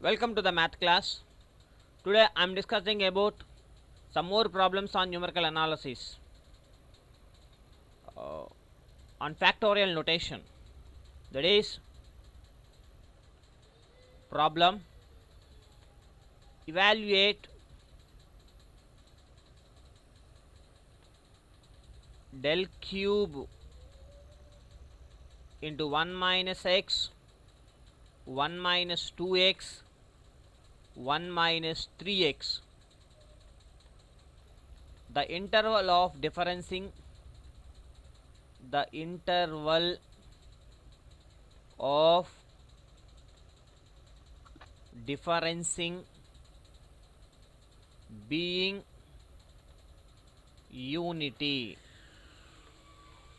Welcome to the math class. Today I am discussing about some more problems on numerical analysis uh, on factorial notation. That is, problem evaluate del cube into 1 minus x, 1 minus 2x, 1 minus 3x. The interval of differencing being unity.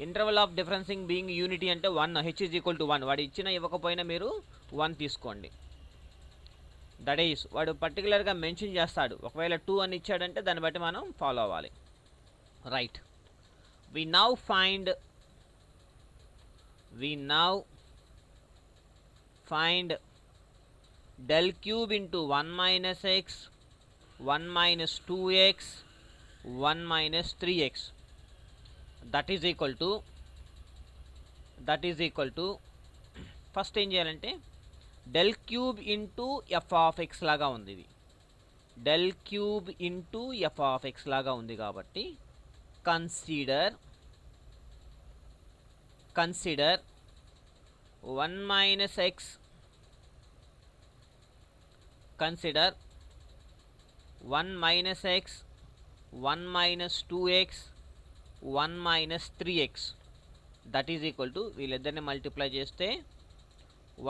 Interval of differencing being unity అంటే 1 h is equal to 1 వాడు ఇచ్చినా ఇవ్వకపోయినా మీరు 1 తీసుకోండి. That is వాడు పర్టికులర్గా mention చేస్తాడు. ఒకవేళ 2 అని ఇచ్చాడంటే దాన్ని బట్టి మనం ఫాలో అవ్వాలి. Right, we now find del cube into 1 minus x, 1 minus 2x, 1 minus 3x. that is equal to first ఏం చేయాలంటే del cube into F of X లాగా ఉంది. ఇది del cube into F of X లాగా ఉంది కాబట్టి consider 1 minus x, consider 1 minus x, 1 minus 2x, 1 minus 3x. that is equal to వీళ్ళిద్దరిని multiply చేస్తే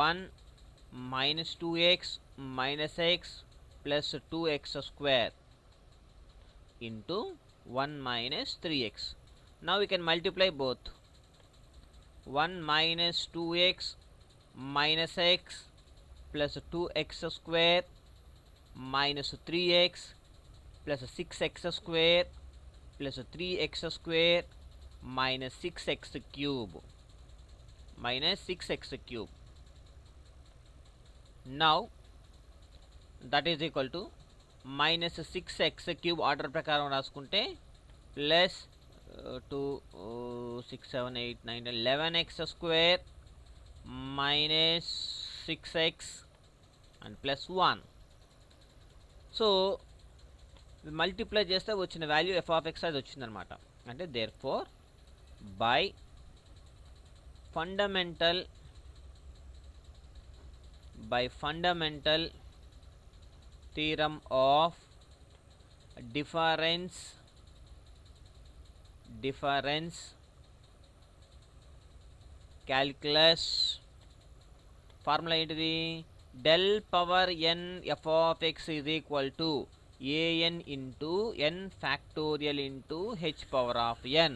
1 minus 2x minus x plus 2x square into 1 minus 3x. now we can multiply both. 1 minus 2x minus x plus 2x square minus 3x plus 6x square plus 3x square minus 6x cube. Now that is equal to minus 6x cube order ప్రకారం రాసుకుంటే plus 2 6 7 8 9 11x square minus 6x and plus 1. So multiply చేస్తే వచ్చిన value F of X అది వచ్చిందనమాట. అంటే therefore by fundamental theorem of difference calculus formula ఏంటిది? Del power N F of X is equal to an into n factorial into h power of n.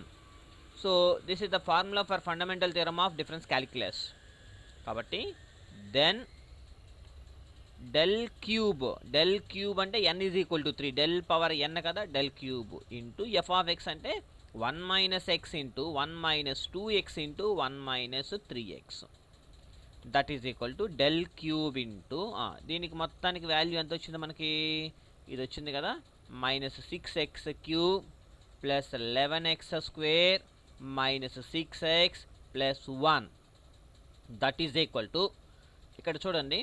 so this is the formula for fundamental theorem of difference calculus. kabatti then del cube అంటే n is equal to 3, del power n kada, del cube into f of x అంటే 1 minus x into 1 minus 2x into 1 minus 3x. that is equal to del cube into దీనికి మొత్తానికి value ఎంత వచ్చింది మనకి? ఇది వచ్చింది కదా, minus 6x cube plus 11x square minus 6x plus 1. That is equal to ఇక్కడ చూడండి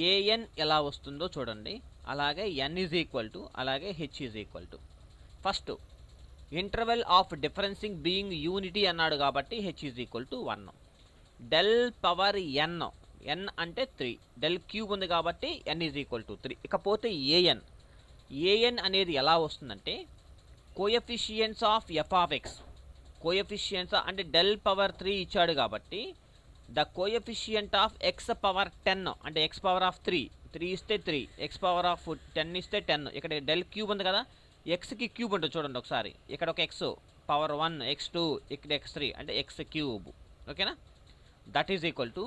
ఏఎన్ ఎలా వస్తుందో చూడండి, అలాగే ఎన్ ఈజ్ ఈక్వల్ టు, అలాగే H is equal to. First interval of differencing being unity అన్నాడు కాబట్టి H is equal to 1. Del power N అంటే 3, డెల్ క్యూబ్ ఉంది కాబట్టి ఎన్ ఈజ్ ఈక్వల్ టు 3. ఇకపోతే ఏఎన్ అనేది ఎలా వస్తుందంటే coefficients of F of X, coefficients అంటే డెల్ పవర్ 3 ఇచ్చాడు కాబట్టి the coefficient of X power 10 అంటే ఎక్స్ పవర్ ఆఫ్ 3 ఇస్తే 3, ఎక్స్ పవర్ ఆఫ్ 10 ఇస్తే 10. ఇక్కడ డెల్ క్యూబ్ ఉంది కదా, ఎక్స్కి క్యూబ్ ఉంటుంది చూడండి ఒకసారి, ఇక్కడ ఒక ఎక్స్ పవర్ 1, x2, ఇక్కడ x3 అంటే ఎక్స్ క్యూబ్. ఓకేనా? That is equal to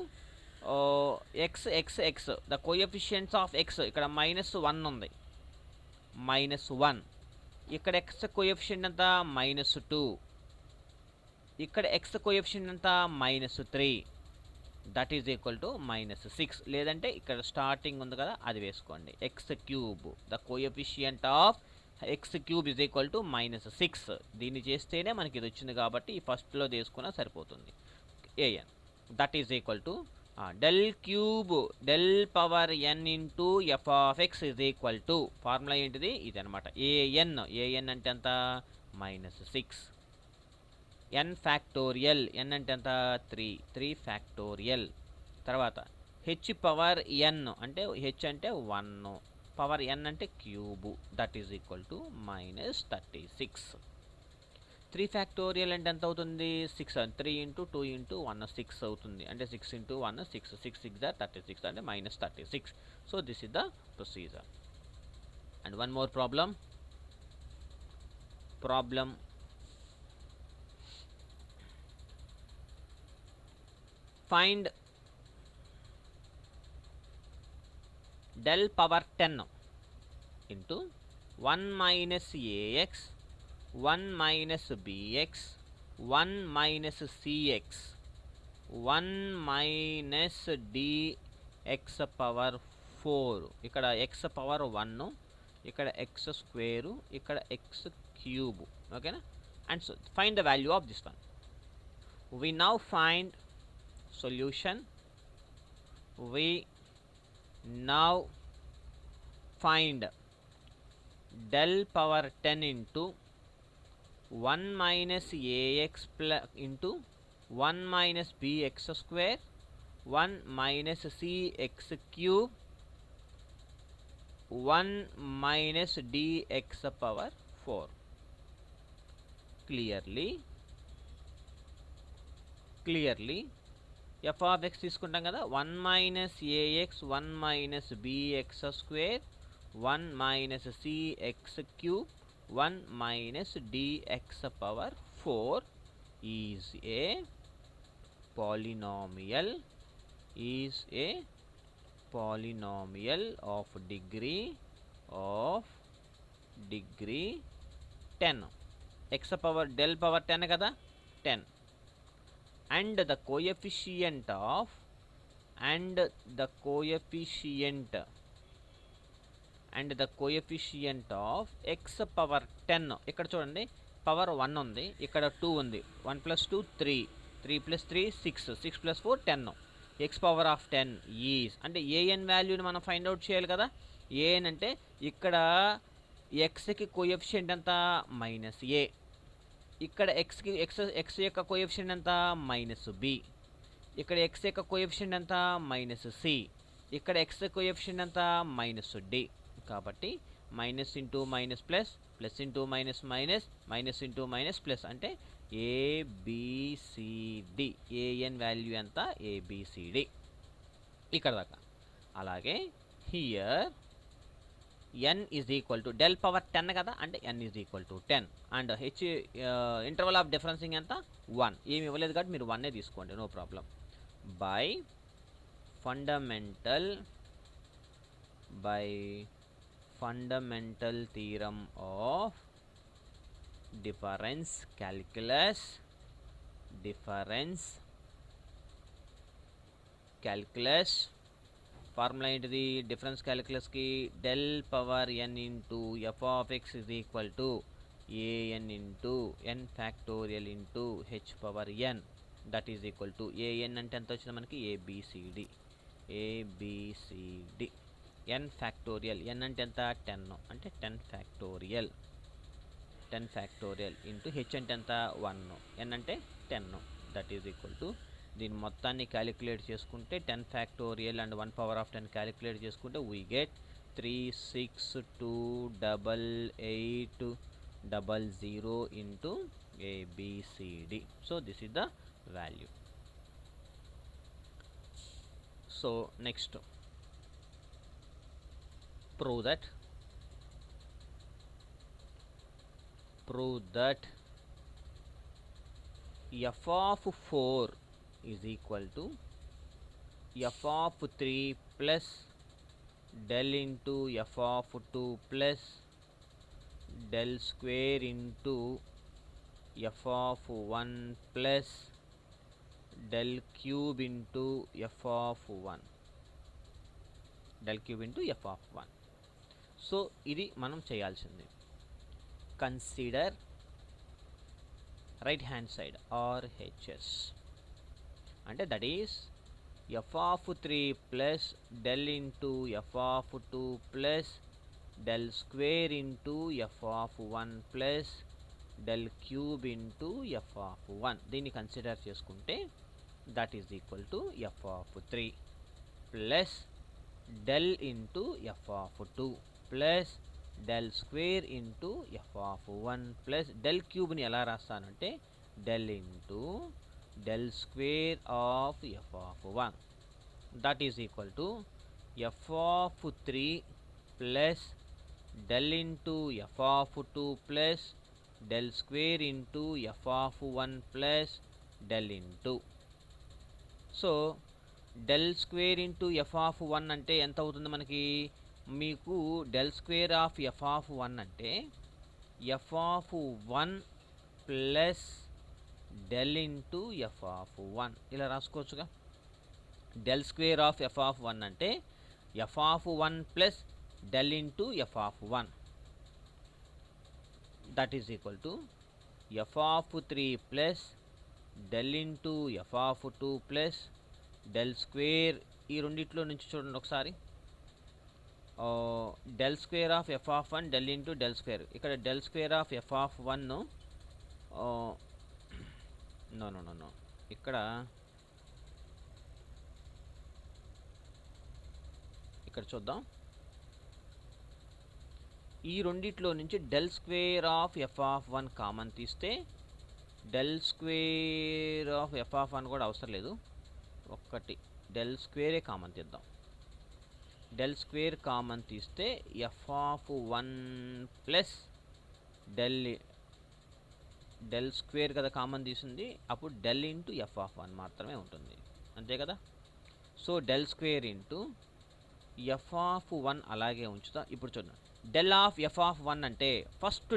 X the coefficients of X ఇక్కడ -1 ఉంది, -1. ఇక్కడ ఎక్స్ కోఎఫిషియంట్ అంతా -2, ఇక్కడ ఎక్స్ కోఎఫిషియంట్ అంతా -3. That is equal to -6. లేదంటే ఇక్కడ స్టార్టింగ్ ఉంది కదా అది వేసుకోండి. X cube the coefficient of X cube is equal to -6. దీన్ని చేస్తేనే మనకి ఇది వచ్చింది కాబట్టి ఈ ఫస్ట్లో తీసుకున్నా సరిపోతుంది. A n that is equal to del cube del power n into F of X is equal to formula ఏంటిది ఇది అనమాట. ఏఎన్ అంటే ఎంత -6. ఎన్ ఫ్యాక్టోరియల్ ఎన్ అంటే ఎంత 3 ఫ్యాక్టోరియల్. తర్వాత హెచ్ పవర్ ఎన్ అంటే హెచ్ అంటే 1 పవర్ ఎన్ అంటే cube that is equal to -36. 3 factorial అంటే ఎంత అవుతుంది 6. 3 ఇంటూ 2 ఇంటూ 1 6 అవుతుంది. అంటే 6 ఇంటూ 1 6 6 6 36 అంటే -36. So this is the procedure. And one more problem. Find del power 10 into 1 minus ax 1 minus bx 1 minus cx 1 minus dx power 4. ఇక్కడ x power 1, ఇక్కడ x square, ఇక్కడ x cube. ఓకేనా. And so find the value of this one. We now find solution. We now find del power 10 into 1 minus ax plus into 1 minus bx square 1 minus cx cube 1 minus dx power 4. Clearly f of x తీసుకుంటాం కదా 1 minus ax 1 minus bx square 1 minus cx cube 1 minus dx power 4 is a polynomial of degree 10. x power del power 10 కదా 10. And the coefficient of x power 10. ఇక్కడ చూడండి power 1 ఉంది, ఇక్కడ 2 ఉంది. 1 plus 2 3, 3 plus 3 6, 6 plus 4 10. x power of 10 is అంటే an వాల్యూని మనం find out చేయాలి కదా. an అంటే ఇక్కడ xకి కోఎఫిషియంట్ ఎంత -a, ఇక్కడ x యొక్క కోఎఫిషియంట్ ఎంత -b, ఇక్కడ x యొక్క కోఎఫిషియంట్ ఎంత -c, ఇక్కడ x కోఎఫిషియంట్ ఎంత -d. కాబట్టి minus into minus plus, plus into minus minus, minus into minus plus అంటే ఏబిసిడి. ఏఎన్ వాల్యూ ఎంత ఏబిసిడి ఇక్కడ దాకా. అలాగే here n is equal to del power 10 కదా అంటే n is equal to 10 and h interval of differencing ఎంత 1. ఏమి ఇవ్వలేదు కాబట్టి మీరు 1 తీసుకోండి, no problem. By fundamental theorem of difference calculus formula ఏంటిది డిఫరెన్స్ క్యాలిక్యులస్కి del power n into F of X is equal to AN into N factorial into H power N that is equal to AN అంటే ఎంత వచ్చింది మనకి A B C D n factorial n అంటే ఎంత 10 అంటే 10 factorial into H అంటే ఎంత 1, ఎన్ అంటే 10 దట్ ఈజ్ ఈక్వల్ టు దీని మొత్తాన్ని క్యాలిక్యులేట్ చేసుకుంటే 10 factorial and 1 power of 10 calculate చేసుకుంటే we get 3628800 into A B C D. So this is the value. So next prove that f of 4 is equal to f of 3 plus del into f of 2 plus del square into f of 1 plus del cube into f of 1, del cube into f of 1. So ఇది మనం చేయాల్సింది. Consider right hand side RHS అంటే that is f of 3 plus del into f of 2 plus del square into f of 1 plus del cube into f of 1. దీన్ని consider చేసుకుంటే that is equal to f of 3 plus del into f of 2 plus del square into f of 1 plus del cube ని ఎలా రాస్తానంటే del into del square of f of 1. that is equal to f of 3 plus del into f of 2 plus del square into f of 1 plus del into. So del square into f of 1 అంటే ఎంత అవుతుంది మనకి? మీకు del square of f of 1 అంటే f of 1 plus del into f of 1 ఇలా రాసుకోవచ్చుగా. del square of f of 1 అంటే f of 1 plus del into f of 1. that is equal to f of 3 plus del into f of 2 plus del square. ఈ రెండిట్లో నుంచి చూడండి ఒకసారి. del square of f of 1 del into del square. ఇక్కడ del square of f of 1 no ఇక్కడ చూద్దాం. ఈ రెండిట్లో నుంచి del square of f of 1 common తీస్తే del square of f of 1 కూడా అవసరం లేదు, ఒక్కటి del square కామన్ తీద్దాం. del square కామన్ తీస్తే f of 1 plus del square కదా కామన్ తీసింది, అప్పుడు del into f of 1 మాత్రమే ఉంటుంది, అంతే కదా. So del square into f of 1 అలాగే ఉంచుతాం. ఇప్పుడు చూడండి, del of f of 1 అంటే ఫస్ట్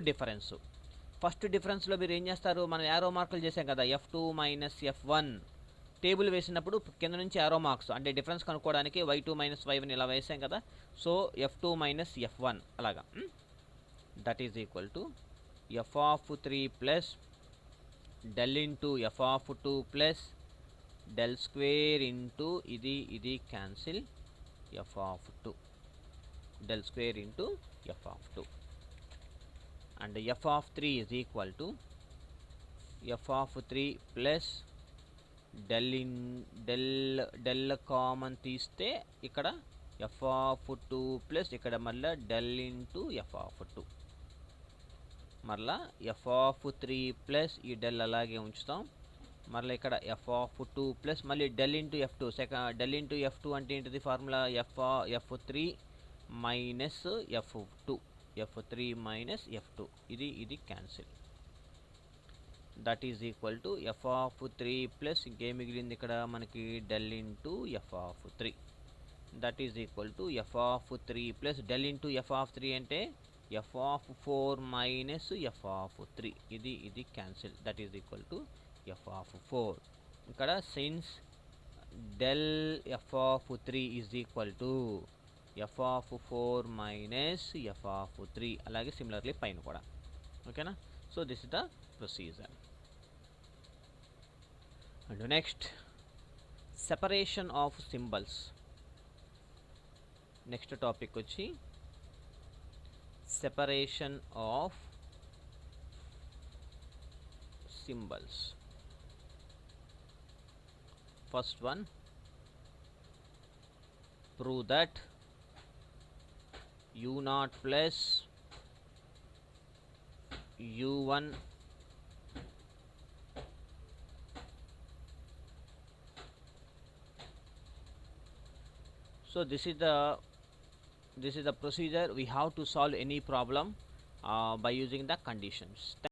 డిఫరెన్స్లో మీరు ఏం చేస్తారు? మనం యారో మార్కులు చేసాం కదా, f2 మైనస్ f1 టేబుల్ వేసినప్పుడు కింద నుంచి యారో మార్క్స్ అంటే డిఫరెన్స్ కనుక్కోవడానికి y2 మైనస్ y1 ఇలా వేసాం కదా. సో f2 మైనస్ f1 అలాగా. That is equal to f of 3 plus del into f of 2 plus del square into ఇది cancel f of 2, del square into f of 2, and f of 3 is equal to f of 3 plus del common తీస్తే ఇక్కడ f of 2 plus ఇక్కడ మళ్ళీ del into f of 2, మళ్ళీ f of 3 plus ఈ del అలాగే ఉంచుతాం. మళ్ళీ ఇక్కడ f of 2 ప్లస్ మళ్ళీ del into f2. del into f2 అంటే ఏంటిది formula? f3 minus f2, f3 minus f2, ఇది cancel. That is equal to f of 3 plus ఇంకేం మిగిలింది ఇక్కడ మనకి del into f of 3. That is equal to f of 3 plus del into f of 3 అంటే f of 4 minus f of 3, ఇది cancel. That is equal to f of 4. ఇక్కడ since del f of 3 is equal to f of 4 minus f of 3, అలాగే similarly పైన కూడా. ఓకేనా? So this is the procedure. And next separation of symbols. Next topic వచ్చి separation of symbols. First one, prove that u0 plus u1 so this is the procedure. We have to solve any problem by using the conditions.